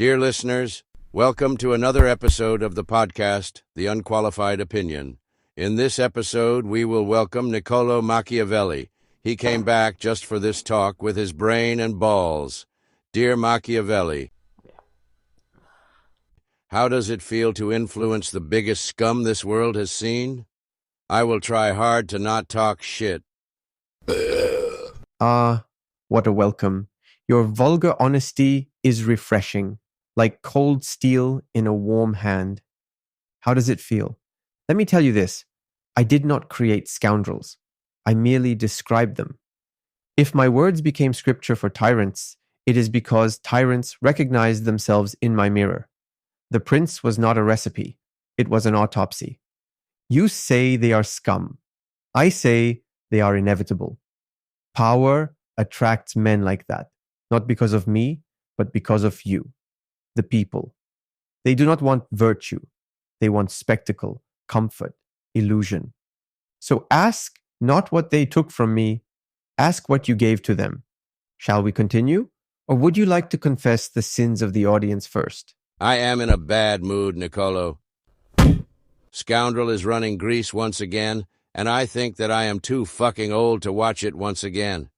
Dear listeners, welcome to another episode of the podcast, The Unqualified Opinion. In this episode, we will welcome Niccolo Machiavelli. He came back just for this talk with his brain and balls. Dear Machiavelli, how does it feel to influence the biggest scum this world has seen? I will try hard to not talk shit. Ah, what a welcome. Your vulgar honesty is refreshing, like cold steel in a warm hand. How does it feel? Let me tell you this. I did not create scoundrels. I merely described them. If my words became scripture for tyrants, it is because tyrants recognized themselves in my mirror. The prince was not a recipe. It was an autopsy. You say they are scum. I say they are inevitable. Power attracts men like that, not because of me, but because of you, the people. They do not want virtue. They want spectacle, comfort, illusion. So ask not what they took from me, ask what you gave to them. Shall we continue? Or would you like to confess the sins of the audience first? I am in a bad mood, Niccolo. Scoundrel is running Greece once again, and I think that I am too fucking old to watch it once again.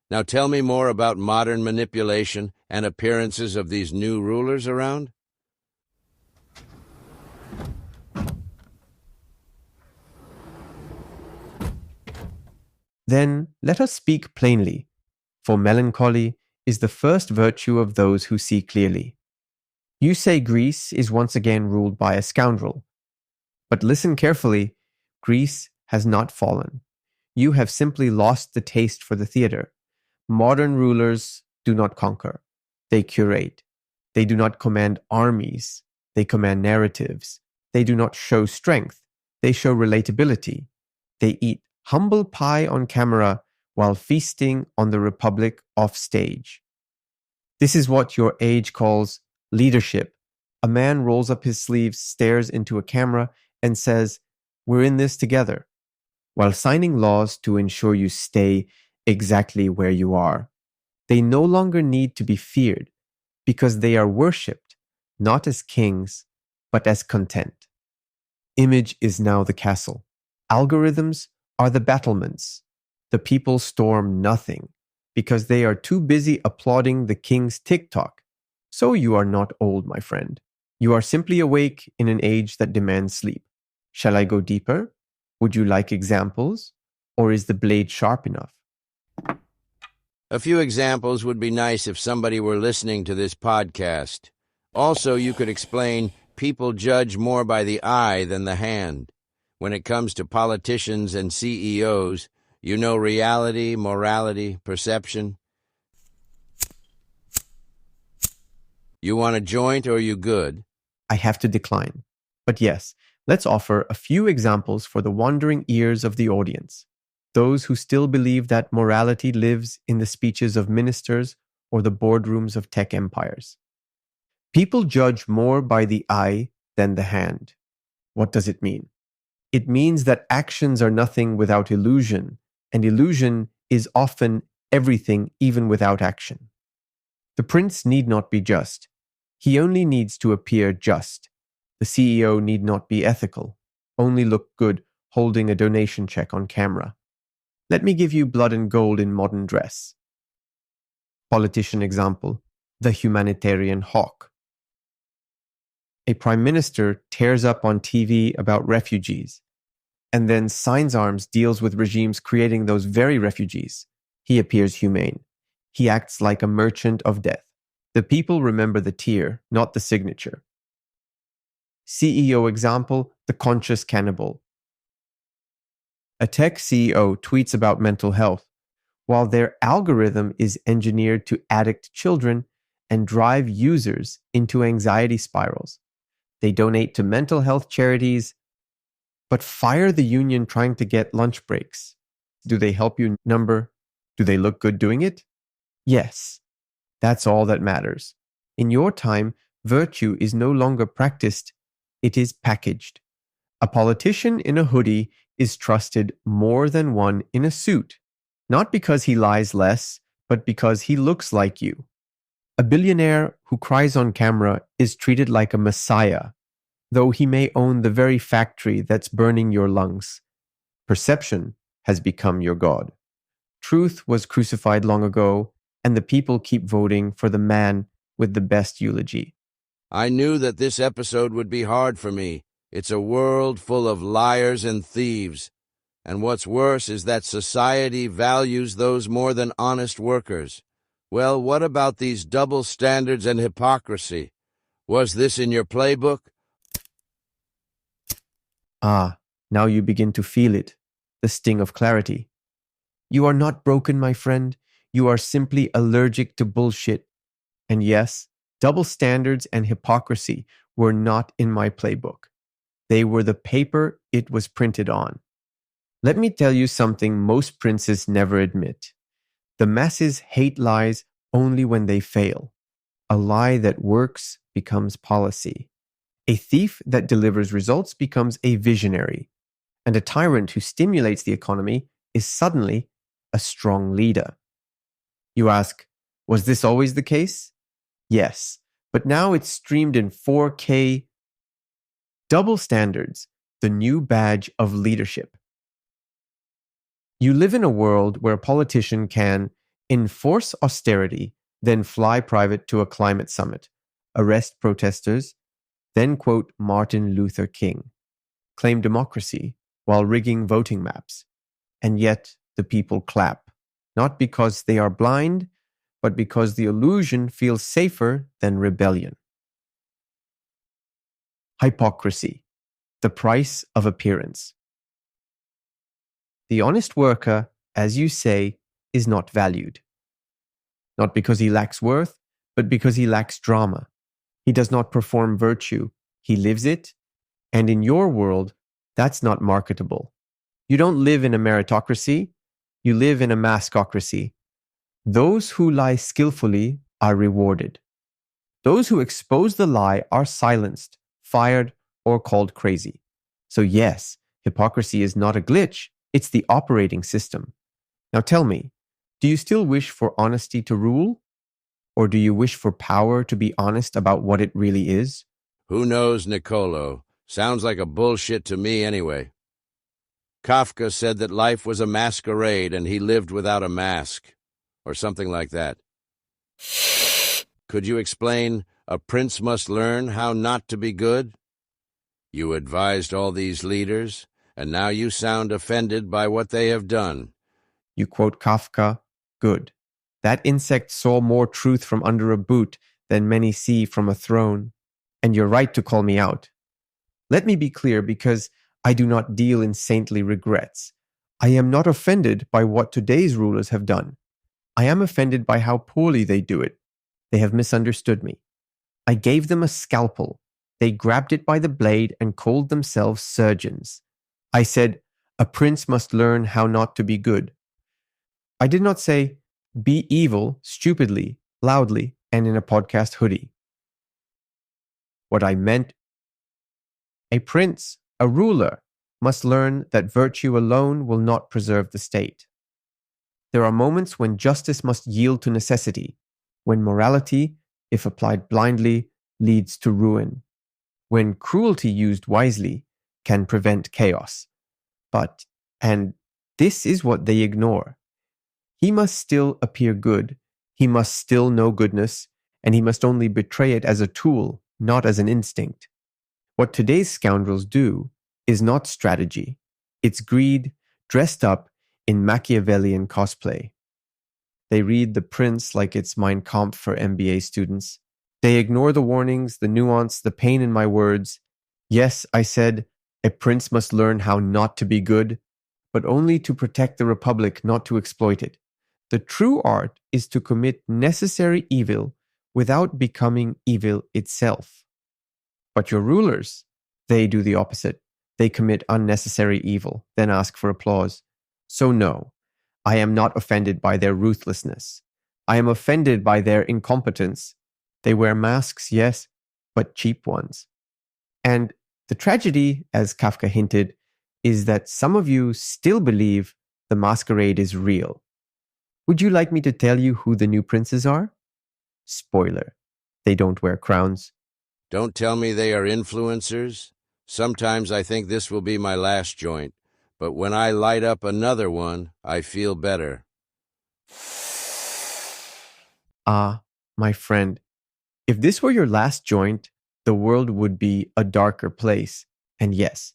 Now tell me more about modern manipulation and appearances of these new rulers around. Then let us speak plainly, for melancholy is the first virtue of those who see clearly. You say Greece is once again ruled by a scoundrel. But listen carefully, Greece has not fallen. You have simply lost the taste for the theater. Modern rulers do not conquer. They curate. They do not command armies. They command narratives. They do not show strength. They show relatability. They eat humble pie on camera while feasting on the republic off stage. This is what your age calls leadership. A man rolls up his sleeves, stares into a camera, and says, "We're in this together," while signing laws to ensure you stay exactly where you are. They no longer need to be feared because they are worshipped, not as kings, but as content. Image is now the castle. Algorithms are the battlements. The people storm nothing because they are too busy applauding the king's TikTok. So you are not old, my friend. You are simply awake in an age that demands sleep. Shall I go deeper? Would you like examples? Or is the blade sharp enough? A few examples would be nice if somebody were listening to this podcast. Also, you could explain people judge more by the eye than the hand. When it comes to politicians and CEOs, you know reality, morality, perception. You want a joint or you good? I have to decline. But yes, let's offer a few examples for the wandering ears of the audience. Those who still believe that morality lives in the speeches of ministers or the boardrooms of tech empires. People judge more by the eye than the hand. What does it mean? It means that actions are nothing without illusion, and illusion is often everything even without action. The prince need not be just. He only needs to appear just. The CEO need not be ethical, only look good holding a donation check on camera. Let me give you blood and gold in modern dress. Politician example, the humanitarian hawk. A prime minister tears up on TV about refugees, and then signs arms deals with regimes creating those very refugees. He appears humane. He acts like a merchant of death. The people remember the tear, not the signature. CEO example, the conscious cannibal. A tech CEO tweets about mental health, while their algorithm is engineered to addict children and drive users into anxiety spirals. They donate to mental health charities, but fire the union trying to get lunch breaks. Do they help you number? Do they look good doing it? Yes. That's all that matters. In your time, virtue is no longer practiced, it is packaged. A politician in a hoodie is trusted more than one in a suit, not because he lies less, but because he looks like you. A billionaire who cries on camera is treated like a messiah, though he may own the very factory that's burning your lungs. Perception has become your god. Truth was crucified long ago, and the people keep voting for the man with the best eulogy. I knew that this episode would be hard for me. It's a world full of liars and thieves. And what's worse is that society values those more than honest workers. Well, what about these double standards and hypocrisy? Was this in your playbook? Ah, now you begin to feel it, the sting of clarity. You are not broken, my friend. You are simply allergic to bullshit. And yes, double standards and hypocrisy were not in my playbook. They were the paper it was printed on. Let me tell you something most princes never admit. The masses hate lies only when they fail. A lie that works becomes policy. A thief that delivers results becomes a visionary. And a tyrant who stimulates the economy is suddenly a strong leader. You ask, was this always the case? Yes, but now it's streamed in 4K. Double standards, the new badge of leadership. You live in a world where a politician can enforce austerity, then fly private to a climate summit, arrest protesters, then quote Martin Luther King, claim democracy while rigging voting maps, and yet the people clap, not because they are blind, but because the illusion feels safer than rebellion. Hypocrisy, the price of appearance. The honest worker, as you say, is not valued. Not because he lacks worth, but because he lacks drama. He does not perform virtue, he lives it, and in your world, that's not marketable. You don't live in a meritocracy, you live in a maskocracy. Those who lie skillfully are rewarded. Those who expose the lie are silenced, fired, or called crazy. So yes, hypocrisy is not a glitch, it's the operating system. Now tell me, do you still wish for honesty to rule? Or do you wish for power to be honest about what it really is? Who knows, Niccolo? Sounds like a bullshit to me anyway. Kafka said that life was a masquerade and he lived without a mask, or something like that. Could you explain, a prince must learn how not to be good? You advised all these leaders, and now you sound offended by what they have done. You quote Kafka, good. That insect saw more truth from under a boot than many see from a throne. And you're right to call me out. Let me be clear, because I do not deal in saintly regrets. I am not offended by what today's rulers have done. I am offended by how poorly they do it. They have misunderstood me. I gave them a scalpel. They grabbed it by the blade and called themselves surgeons. I said, a prince must learn how not to be good. I did not say, be evil, stupidly, loudly, and in a podcast hoodie. What I meant, a prince, a ruler, must learn that virtue alone will not preserve the state. There are moments when justice must yield to necessity, when morality, if applied blindly, leads to ruin, when cruelty used wisely can prevent chaos. But, and this is what they ignore, he must still appear good, he must still know goodness, and he must only betray it as a tool, not as an instinct. What today's scoundrels do is not strategy, it's greed dressed up in Machiavellian cosplay. They read The Prince like it's Mein Kampf for MBA students. They ignore the warnings, the nuance, the pain in my words. Yes, I said, a prince must learn how not to be good, but only to protect the republic, not to exploit it. The true art is to commit necessary evil without becoming evil itself. But your rulers, they do the opposite. They commit unnecessary evil, then ask for applause. So no, I am not offended by their ruthlessness. I am offended by their incompetence. They wear masks, yes, but cheap ones. And the tragedy, as Kafka hinted, is that some of you still believe the masquerade is real. Would you like me to tell you who the new princes are? Spoiler, they don't wear crowns. Don't tell me they are influencers. Sometimes I think this will be my last joint, but when I light up another one, I feel better. Ah, my friend, if this were your last joint, the world would be a darker place. And yes,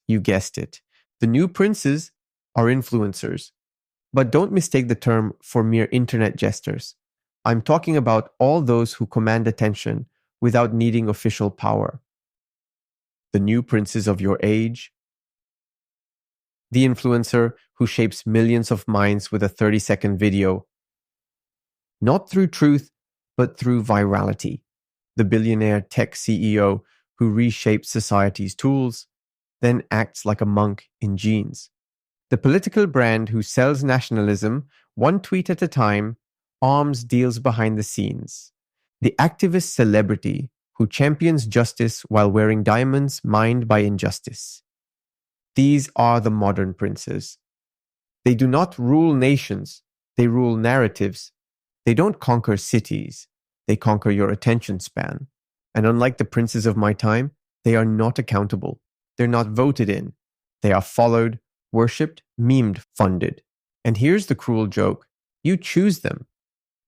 you guessed it. The new princes are influencers. But don't mistake the term for mere internet jesters. I'm talking about all those who command attention without needing official power. The new princes of your age. The influencer who shapes millions of minds with a 30-second video. Not through truth, but through virality. The billionaire tech CEO who reshapes society's tools, then acts like a monk in jeans. The political brand who sells nationalism, one tweet at a time, arms deals behind the scenes. The activist celebrity who champions justice while wearing diamonds mined by injustice. These are the modern princes. They do not rule nations, they rule narratives. They don't conquer cities, they conquer your attention span. And unlike the princes of my time, they are not accountable. They're not voted in. They are followed, worshipped, memed, funded. And here's the cruel joke. You choose them.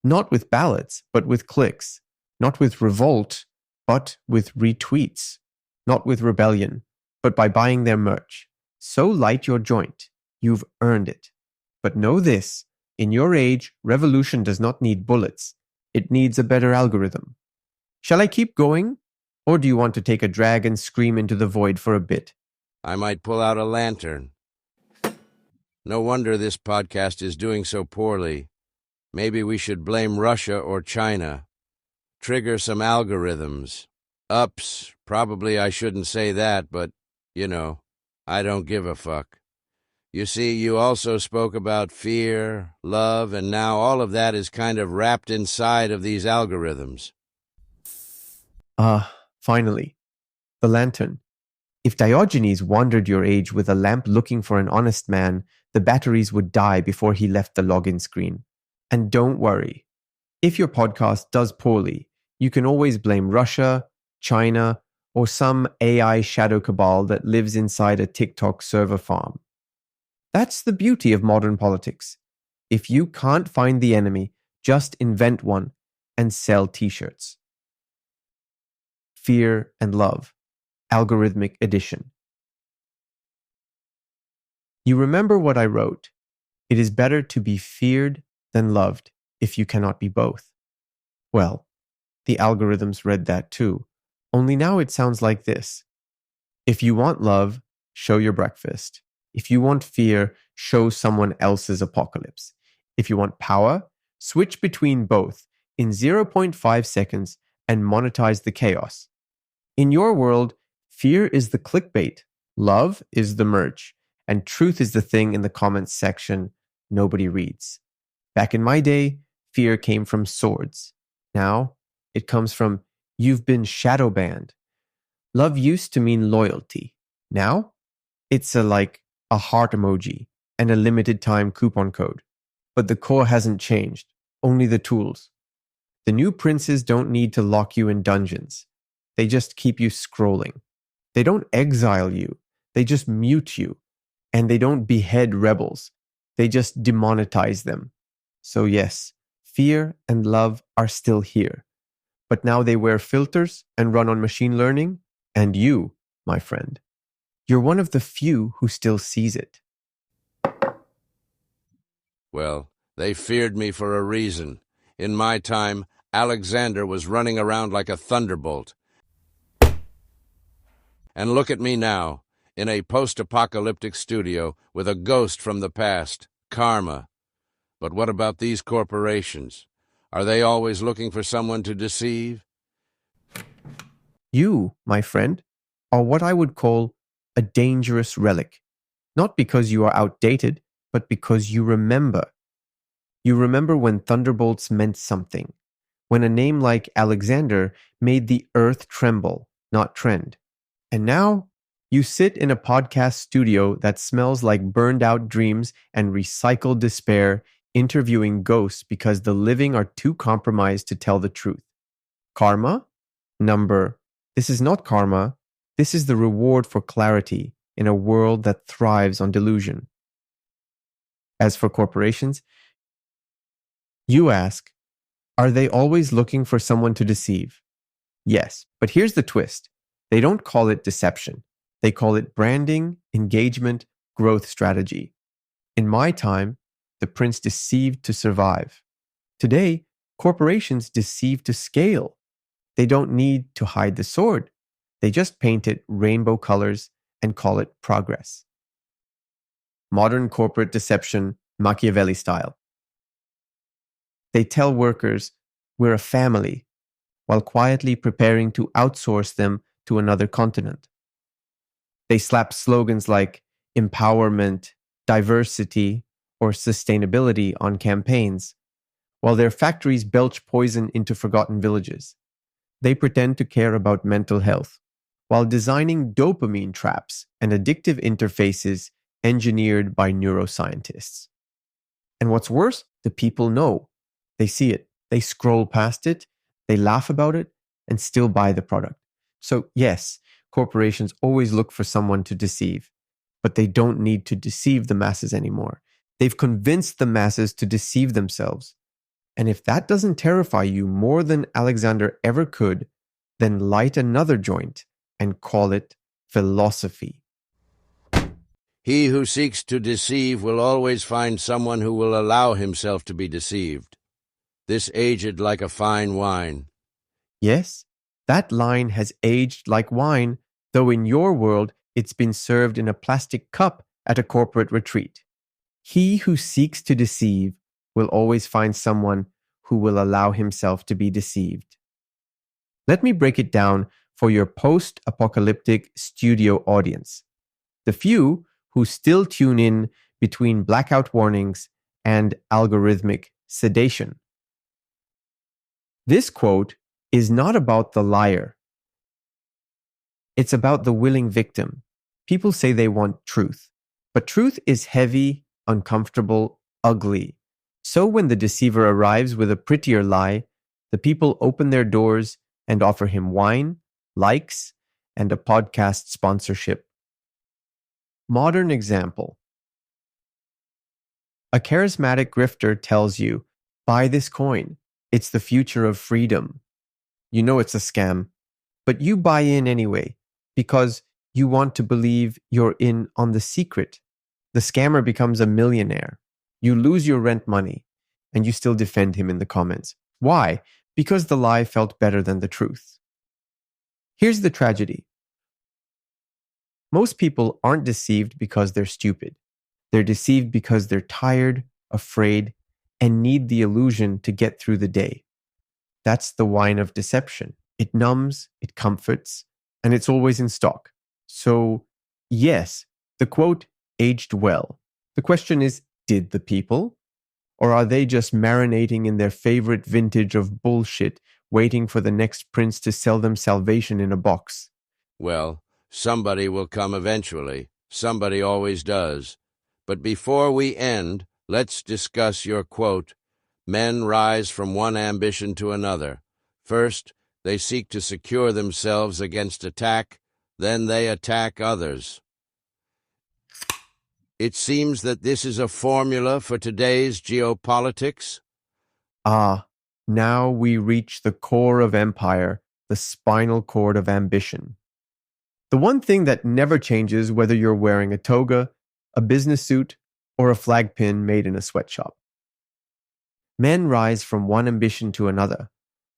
Not with ballots, but with clicks. Not with revolt, but with retweets. Not with rebellion, but by buying their merch. So light your joint. You've earned it. But know this. In your age, revolution does not need bullets. It needs a better algorithm. Shall I keep going? Or do you want to take a drag and scream into the void for a bit? I might pull out a lantern. No wonder this podcast is doing so poorly. Maybe we should blame Russia or China. Trigger some algorithms. Ups, probably I shouldn't say that, but, I don't give a fuck. You see, you also spoke about fear, love, and now all of that is kind of wrapped inside of these algorithms. Finally, the lantern. If Diogenes wandered your age with a lamp looking for an honest man, the batteries would die before he left the login screen. And don't worry. If your podcast does poorly, you can always blame Russia, China, or some AI shadow cabal that lives inside a TikTok server farm. That's the beauty of modern politics. If you can't find the enemy, just invent one and sell t-shirts. Fear and Love, Algorithmic Edition. You remember what I wrote? It is better to be feared than loved if you cannot be both. Well, the algorithms read that too, only now it sounds like this. If you want love, show your breakfast. If you want fear, show someone else's apocalypse. If you want power, switch between both in 0.5 seconds and monetize the chaos. In your world, fear is the clickbait, love is the merch, and truth is the thing in the comments section nobody reads. Back in my day, fear came from swords. Now, it comes from you've been shadow banned. Love used to mean loyalty. Now, it's a heart emoji and a limited time coupon code. But the core hasn't changed, only the tools. The new princes don't need to lock you in dungeons. They just keep you scrolling. They don't exile you. They just mute you. And they don't behead rebels. They just demonetize them. So yes, fear and love are still here. But now they wear filters and run on machine learning. And you, my friend, you're one of the few who still sees it. Well, they feared me for a reason. In my time, Alexander was running around like a thunderbolt. And look at me now, in a post-apocalyptic studio with a ghost from the past, karma. But what about these corporations? Are they always looking for someone to deceive? You, my friend, are what I would call a dangerous relic. Not because you are outdated, but because you remember. You remember when thunderbolts meant something. When a name like Alexander made the earth tremble, not trend. And now, you sit in a podcast studio that smells like burned out dreams and recycled despair interviewing ghosts because the living are too compromised to tell the truth. Karma? Number, this is not karma. This is the reward for clarity in a world that thrives on delusion. As for corporations, you ask, are they always looking for someone to deceive? Yes, but here's the twist. They don't call it deception. They call it branding, engagement, growth strategy. In my time, the prince deceived to survive. Today, corporations deceive to scale. They don't need to hide the sword. They just paint it rainbow colors and call it progress. Modern corporate deception, Machiavelli style. They tell workers, we're a family, while quietly preparing to outsource them to another continent. They slap slogans like empowerment, diversity, or sustainability on campaigns, while their factories belch poison into forgotten villages. They pretend to care about mental health, while designing dopamine traps and addictive interfaces engineered by neuroscientists. And what's worse, the people know. They see it, they scroll past it, they laugh about it, and still buy the product. So yes, corporations always look for someone to deceive, but they don't need to deceive the masses anymore. They've convinced the masses to deceive themselves. And if that doesn't terrify you more than Alexander ever could, then light another joint and call it philosophy. He who seeks to deceive will always find someone who will allow himself to be deceived. This aged like a fine wine. Yes, that line has aged like wine, though in your world it's been served in a plastic cup at a corporate retreat. He who seeks to deceive will always find someone who will allow himself to be deceived. Let me break it down for your post-apocalyptic studio audience, the few who still tune in between blackout warnings and algorithmic sedation. This quote is not about the liar. It's about the willing victim. People say they want truth, but truth is heavy, uncomfortable, ugly. So when the deceiver arrives with a prettier lie, the people open their doors and offer him wine, likes, and a podcast sponsorship. Modern example. A charismatic grifter tells you, buy this coin. It's the future of freedom. You know it's a scam, but you buy in anyway because you want to believe you're in on the secret. The scammer becomes a millionaire. You lose your rent money, and you still defend him in the comments. Why? Because the lie felt better than the truth. Here's the tragedy. Most people aren't deceived because they're stupid. They're deceived because they're tired, afraid, and need the illusion to get through the day. That's the wine of deception. It numbs, it comforts, and it's always in stock. So, yes, the quote aged well. The question is, did the people? Or are they just marinating in their favorite vintage of bullshit, waiting for the next prince to sell them salvation in a box? Well, somebody will come eventually. Somebody always does. But before we end, let's discuss your quote, men rise from one ambition to another. First, they seek to secure themselves against attack, then they attack others. It seems that this is a formula for today's geopolitics. Ah, now we reach the core of empire, the spinal cord of ambition. The one thing that never changes whether you're wearing a toga, a business suit, or a flag pin made in a sweatshop. Men rise from one ambition to another.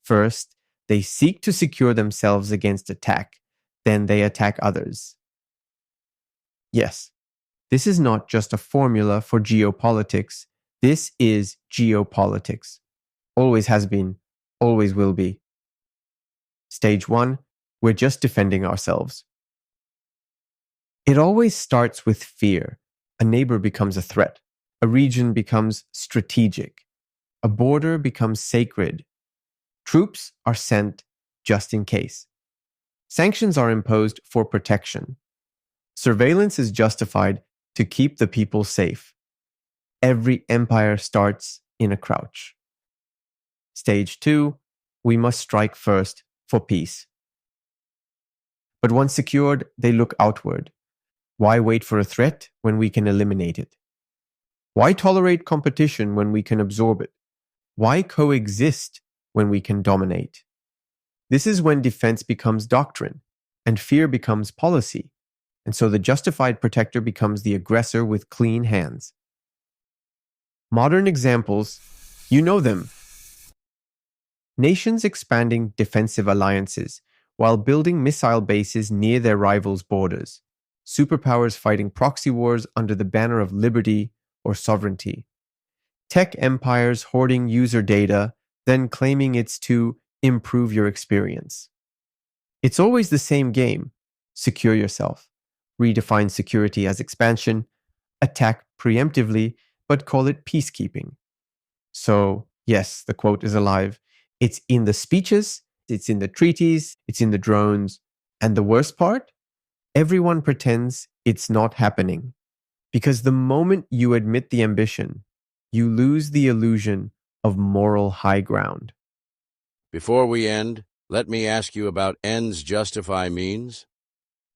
First, they seek to secure themselves against attack, then they attack others. Yes, this is not just a formula for geopolitics. This is geopolitics. Always has been, always will be. Stage 1, we're just defending ourselves. It always starts with fear. A neighbor becomes a threat. A region becomes strategic. A border becomes sacred. Troops are sent just in case. Sanctions are imposed for protection. Surveillance is justified to keep the people safe. Every empire starts in a crouch. Stage 2, we must strike first for peace. But once secured, they look outward. Why wait for a threat when we can eliminate it? Why tolerate competition when we can absorb it? Why coexist when we can dominate? This is when defense becomes doctrine and fear becomes policy, and so the justified protector becomes the aggressor with clean hands. Modern examples, you know them. Nations expanding defensive alliances while building missile bases near their rivals' borders. Superpowers fighting proxy wars under the banner of liberty or sovereignty. Tech empires hoarding user data, then claiming it's to improve your experience. It's always the same game. Secure yourself. Redefine security as expansion. Attack preemptively, but call it peacekeeping. So, yes, the quote is alive. It's in the speeches, it's in the treaties, it's in the drones. And the worst part? Everyone pretends it's not happening. Because the moment you admit the ambition, you lose the illusion of moral high ground. Before we end, let me ask you about ends justify means.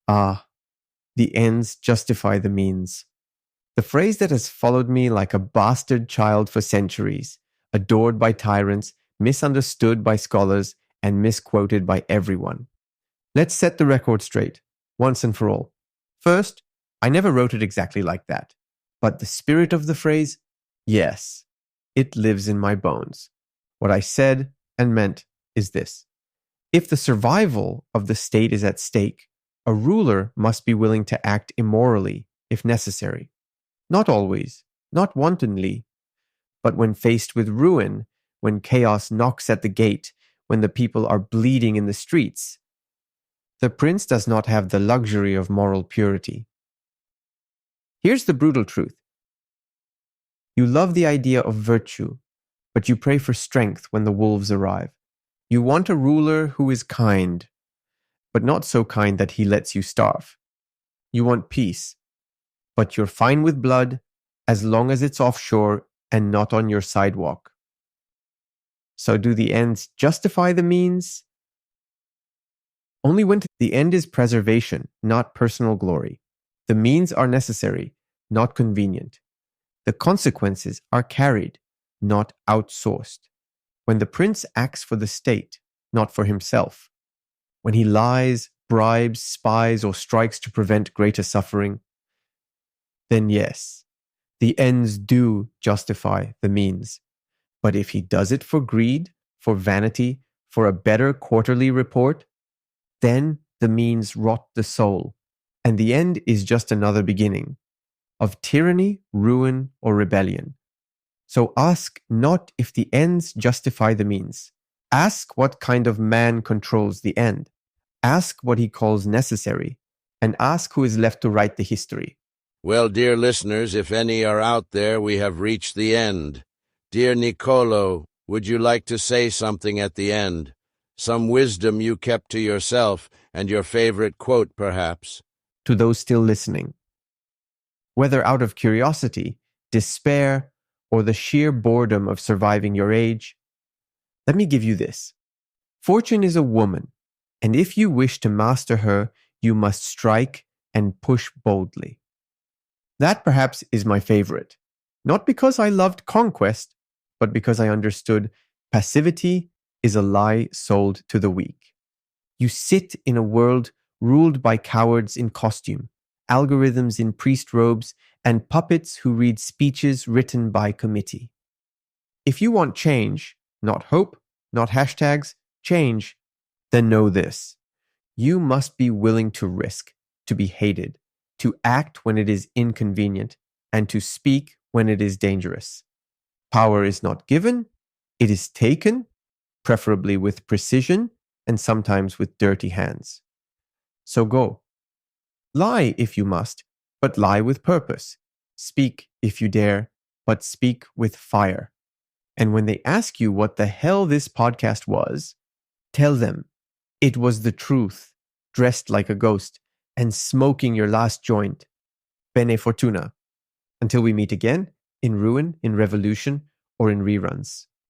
The ends justify the means. The phrase that has followed me like a bastard child for centuries, adored by tyrants, misunderstood by scholars, and misquoted by everyone. Let's set the record straight, once and for all. First, I never wrote it exactly like that. But the spirit of the phrase, yes, it lives in my bones. What I said and meant is this. If the survival of the state is at stake, a ruler must be willing to act immorally if necessary. Not always, not wantonly, but when faced with ruin, when chaos knocks at the gate, when the people are bleeding in the streets. The prince does not have the luxury of moral purity. Here's the brutal truth. You love the idea of virtue, but you pray for strength when the wolves arrive. You want a ruler who is kind, but not so kind that he lets you starve. You want peace, but you're fine with blood as long as it's offshore and not on your sidewalk. So do the ends justify the means? Only when the end is preservation, not personal glory. The means are necessary, not convenient. The consequences are carried, not outsourced. When the prince acts for the state, not for himself. When he lies, bribes, spies, or strikes to prevent greater suffering, then yes, the ends do justify the means. But if he does it for greed, for vanity, for a better quarterly report, then the means rot the soul, and the end is just another beginning of tyranny, ruin, or rebellion. So ask not if the ends justify the means. Ask what kind of man controls the end. Ask what he calls necessary, and ask who is left to write the history. Well, dear listeners, if any are out there, we have reached the end. Dear Niccolo, would you like to say something at the end? Some wisdom you kept to yourself, and your favorite quote, perhaps. To those still listening, whether out of curiosity, despair, or the sheer boredom of surviving your age, let me give you this. Fortune is a woman, and if you wish to master her, you must strike and push boldly. That perhaps is my favorite, not because I loved conquest, but because I understood passivity is a lie sold to the weak. You sit in a world ruled by cowards in costume, algorithms in priest robes, and puppets who read speeches written by committee. If you want change, not hope, not hashtags, change, then know this. You must be willing to risk, to be hated, to act when it is inconvenient, and to speak when it is dangerous. Power is not given, it is taken, preferably with precision and sometimes with dirty hands. So go. Lie if you must, but lie with purpose. Speak if you dare, but speak with fire. And when they ask you what the hell this podcast was, tell them it was the truth, dressed like a ghost and smoking your last joint. Bene fortuna. Until we meet again, in ruin, in revolution, or in reruns.